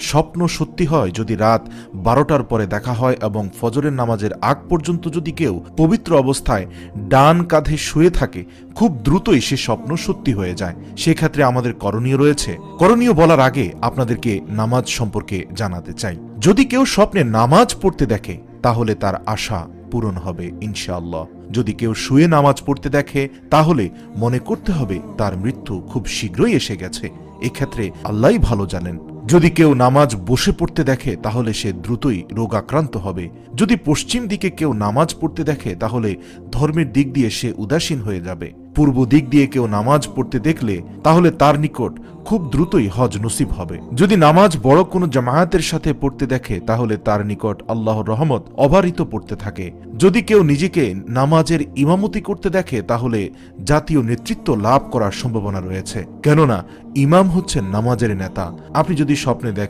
স্বপ্ন সত্যি হয় যদি রাত 12টার পরে দেখা হয় এবং ফজরের নামাজের আগ পর্যন্ত যদি কেউ পবিত্র অবস্থায় ডান কাঁধে শুয়ে থাকে, খুব দ্রুতই সে স্বপ্ন সত্যি হয়ে যায়। সেক্ষেত্রে আমাদের করণীয় রয়েছে। করণীয় বলার আগে আপনাদেরকে নামাজ সম্পর্কে জানাতে চাই। যদি কেউ স্বপ্নে নামাজ পড়তে দেখে তাহলে তার আশা পূরণ হবে ইনশাআল্লাহ। যদি কেউ শুয়ে নামাজ পড়তে দেখে তাহলে মনে করতে হবে তার মৃত্যু খুব শীঘ্রই এসে গেছে। এক্ষেত্রে আল্লাহই ভালো জানেন। যদি কেউ নামাজ বসে পড়তে দেখে তাহলে সে দ্রুতই রোগাক্রান্ত হবে। যদি পশ্চিম দিকে কেউ নামাজ পড়তে দেখে তাহলে ধর্মের দিক দিয়ে সে উদাসীন হয়ে যাবে। পূর্ব দিক দিয়ে কেউ নামাজ পড়তে দেখলে তাহলে তার নিকট খুব দ্রুতই হজ নসিব হবে। যদি নামাজ বড় কোনো জামায়াতের সাথে পড়তে দেখে তাহলে তার নিকট আল্লাহর রহমত অবারিত পড়তে থাকে। যদি কেউ নিজেকে নামাজের ইমামতি করতে দেখে তাহলে জাতীয় নেতৃত্ব লাভ করার সম্ভাবনা রয়েছে, কেননা ইমাম হচ্ছেন নামাজের নেতা। আপনি যদি স্বপ্নে দেখেন